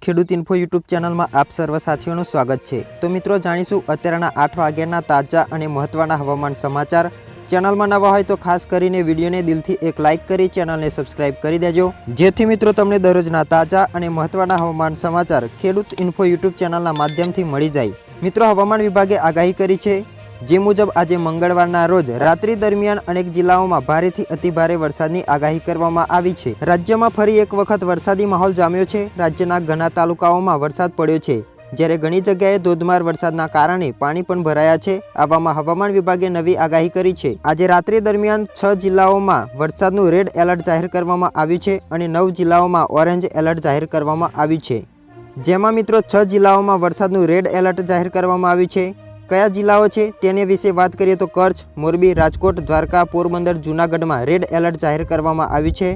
ખેડૂત info YouTube ચેનલમાં આપ સર્વ સાથીઓનું સ્વાગત છે। તો મિત્રો જાણીશું અત્યારના 8 વાગ્યાના તાજા અને મહત્વના હવામાન સમાચાર। ચેનલમાં નવા હોય તો ખાસ કરીને વિડીયોને દિલથી એક લાઇક કરી ચેનલને સબસ્ક્રાઇબ કરી દેજો, જેથી મિત્રો તમને દરરોજના તાજા અને મહત્વના હવામાન સમાચાર ખેડૂત ઇન્ફો યુટ્યુબ ચેનલના માધ્યમથી મળી જાય। મિત્રો હવામાન વિભાગે આગાહી કરી છે, જે મુજબ આજે મંગળવારના રોજ રાત્રિ દરમિયાન અનેક જિલ્લાઓમાં ભારેથી અતિભારે વરસાદની આગાહી કરવામાં આવી છે। રાજ્યમાં ફરી એક વખત વરસાદી માહોલ જામ્યો છે। રાજ્યના ઘણા તાલુકાઓમાં વરસાદ પડ્યો છે, જ્યારે ઘણી જગ્યાએ ધોધમાર વરસાદના કારણે પાણી પણ ભરાયા છે। આવામાં હવામાન વિભાગે નવી આગાહી કરી છે। આજે રાત્રિ દરમિયાન 6 જિલ્લાઓમાં વરસાદનું રેડ એલર્ટ જાહેર કરવામાં આવ્યું છે અને 9 જિલ્લાઓમાં ઓરેન્જ એલર્ટ જાહેર કરવામાં આવ્યું છે, જેમાં મિત્રો 6 જિલ્લાઓમાં વરસાદનું રેડ એલર્ટ જાહેર કરવામાં આવ્યું છે। કયા જિલ્લાઓ છે તેની વિશે વાત કરીએ તો કચ્છ, મોરબી, રાજકોટ, દ્વારકા, પોરબંદર, જૂનાગઢમાં રેડ એલર્ટ જાહેર કરવામાં આવ્યું છે।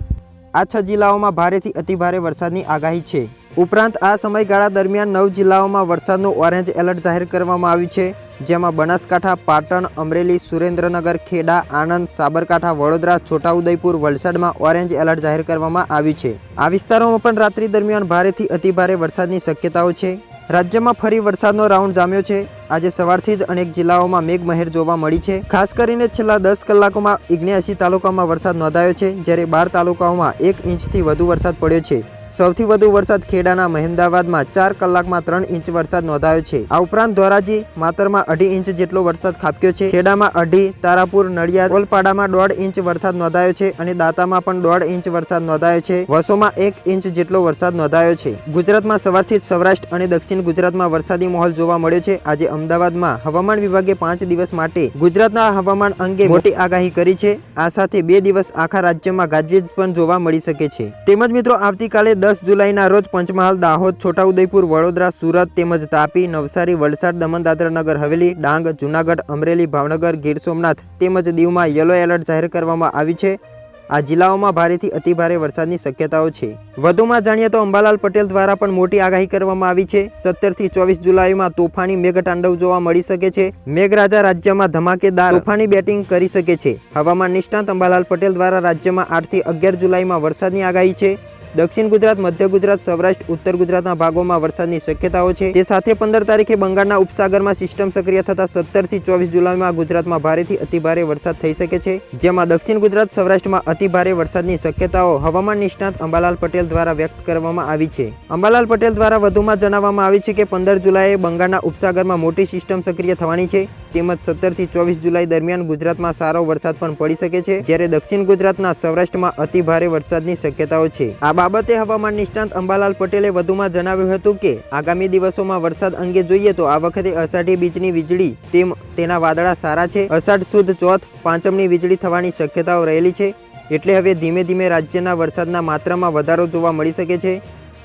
આ 6 જિલ્લાઓમાં ભારેથી અતિભારે વરસાદની આગાહી છે। ઉપરાંત આ સમયગાળા દરમિયાન 9 જિલ્લાઓમાં વરસાદનું ઓરેન્જ એલર્ટ જાહેર કરવામાં આવ્યું છે, જેમાં બનાસકાંઠા, પાટણ, અમરેલી, સુરેન્દ્રનગર, ખેડા, આણંદ, સાબરકાંઠા, વડોદરા, છોટાઉદેપુર, વલસાડમાં ઓરેન્જ એલર્ટ જાહેર કરવામાં આવ્યું છે। આ વિસ્તારોમાં પણ રાત્રિ દરમિયાન ભારેથી અતિભારે વરસાદની શક્યતાઓ છે। રાજ્યમાં ફરી વરસાદનો રાઉન્ડ જામ્યો છે। આજે સવારથી જ અનેક જિલ્લાઓમાં મેઘમહેર જોવા મળી છે। ખાસ કરીને છેલ્લા 10 કલાકોમાં 79 તાલુકામાં વરસાદ નોંધાયો છે, જ્યારે 12 તાલુકાઓમાં 1 ઇંચથી વધુ વરસાદ પડ્યો છે। સૌથી વધુ વરસાદ ખેડાના મહેમદાવાદમાં 4 કલાકમાં 3 ઇંચ વરસાદ નોંધાયો છે। આ ઉપરાંત ધોરાજી, માતરમાં 2.5 ઇંચ જેટલો વરસાદ ખાબક્યો છે। ખેડામાં 2.5, તારાપુર, નડિયાદ, ઓલપાડામાં 1.5 ઇંચ વરસાદ નોંધાયો છે અને દાંતામાં પણ 1.5 ઇંચ વરસાદ નોંધાયો છે। વસોમાં 1 ઇંચ જેટલો વરસાદ નોંધાયો છે। ગુજરાતમાં સવારથી જ સૌરાષ્ટ્ર અને દક્ષિણ ગુજરાતમાં વરસાદી માહોલ જોવા મળ્યો છે। આજે અમદાવાદમાં હવામાન વિભાગે 5 દિવસ માટે ગુજરાતના હવામાન અંગે મોટી આગાહી કરી છે। આ સાથે 2 દિવસ આખા રાજ્યમાં ગાજવીજ પણ જોવા મળી શકે છે। તેમજ મિત્રો આવતીકાલે 10 જુલાઈના રોજ પંચમહાલ, દાહોદ, છોટાઉદેપુર, વડોદરા, સુરત તેમજ તાપી, નવસારી, વલસાડ, દમણ, દાદરા નગર હવેલી, ડાંગ, જૂનાગઢ, અમરેલી, ભાવનગર, ગીર સોમનાથ તેમજ દીવમાં યલો એલર્ટ જાહેર કરવામાં આવ્યું છે। આ જિલ્લાઓમાં ભારેથી અતિભારે વરસાદની શક્યતાઓ છે। વધુમાં જાણીએ તો અંબાલાલ પટેલ દ્વારા પણ મોટી આગાહી કરવામાં આવી છે। 17 થી 24 જુલાઈમાં તોફાની મેઘતાંડવ જોવા મળી શકે છે। મેઘરાજા રાજ્યમાં ધમાકેદાર તોફાની બેટિંગ કરી શકે છે। હવામાન નિષ્ણાત અંબાલાલ પટેલ દ્વારા રાજ્યમાં 8 થી 11 જુલાઈમાં વરસાદની આગાહી છે। દક્ષિણ ગુજરાત, મધ્ય ગુજરાત, સૌરાષ્ટ્ર, ઉત્તર ગુજરાતના ભાગોમાં વરસાદની શક્યતાઓ છે। તે સાથે 15 તારીખે બંગાળના ઉપસાગરમાં સિસ્ટમ સક્રિય થતા 17 થી 24 જુલાઈમાં ગુજરાતમાં ભારેથી અતિભારે વરસાદ થઈ શકે છે, જેમાં દક્ષિણ ગુજરાત, સૌરાષ્ટ્રમાં અતિભારે વરસાદની શક્યતાઓ હવામાન નિષ્ણાત અંબાલાલ પટેલ દ્વારા વ્યક્ત કરવામાં આવી છે। અંબાલાલ પટેલ દ્વારા વધુમાં જણાવવામાં આવ્યું છે કે 15 જુલાઈએ બંગાળના ઉપસાગરમાં મોટી સિસ્ટમ સક્રિય થવાની છે, તેમજ 17 થી 24 જુલાઈ દરમિયાન ગુજરાતમાં સારો વરસાદ પણ પડી શકે છે, જ્યારે દક્ષિણ ગુજરાતના સૌરાષ્ટ્રમાં અતિભારે વરસાદની શક્યતાઓ છે। આ બાબતે હવામાન નિષ્ણાત અંબાલાલ પટેલે વધુમાં જણાવ્યું હતું કે આગામી દિવસોમાં વરસાદ અંગે જોઈએ તો આ વખતે અષાઢી બીજની વીજળી તેના વાદળા સારા છે। અષાઢ સુદ ચોથ, પાંચમની વીજળી થવાની શક્યતાઓ રહેલી છે, એટલે હવે ધીમે ધીમે રાજ્યના વરસાદના માત્રામાં વધારો જોવા મળી શકે છે।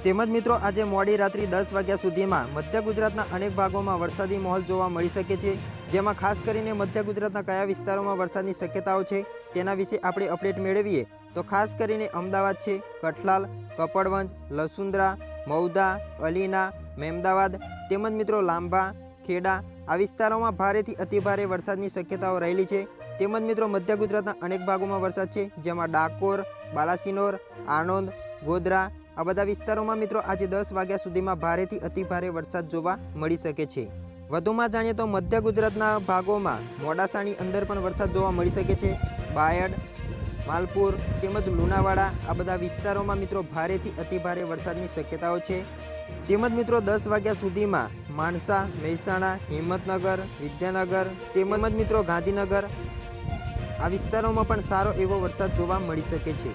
તેમજ મિત્રો આજે મોડી રાત્રિ 10 વાગ્યા સુધીમાં મધ્ય ગુજરાતના અનેક ભાગોમાં વરસાદી માહોલ જોવા મળી શકે છે, જેમાં ખાસ કરીને મધ્ય ગુજરાતના કયા વિસ્તારોમાં વરસાદની શક્યતાઓ છે તેના વિશે આપણે અપડેટ મેળવીએ તો ખાસ કરીને અમદાવાદ છે, કઠલાલ, કપડવંજ, લસુંદરા, મૌદા, અલીના, મહેમદાવાદ તેમજ મિત્રો લાંભા, ખેડા આ વિસ્તારોમાં ભારેથી અતિભારે વરસાદની શક્યતાઓ રહેલી છે। તેમજ મિત્રો મધ્ય ગુજરાતના અનેક ભાગોમાં વરસાદ છે, જેમાં ડાકોર, બાલાસિનોર, આણંદ, ગોધરા આ બધા વિસ્તારોમાં મિત્રો આજે 10 વાગ્યા સુધીમાં ભારેથી અતિભારે વરસાદ જોવા મળી શકે છે। વધુમાં જાણીએ તો મધ્ય ગુજરાતના ભાગોમાં મોડાસાની અંદર પણ વરસાદ જોવા મળી શકે છે। બાયડ, માલપુર તેમજ લુણાવાડા આ બધા વિસ્તારોમાં મિત્રો ભારેથી અતિભારે વરસાદની શક્યતાઓ છે। તેમજ મિત્રો 10 વાગ્યા સુધીમાં માણસા, મહેસાણા, હિંમતનગર, વિદ્યાનગર તેમજ મિત્રો ગાંધીનગર આ વિસ્તારોમાં પણ સારો એવો વરસાદ જોવા મળી શકે છે।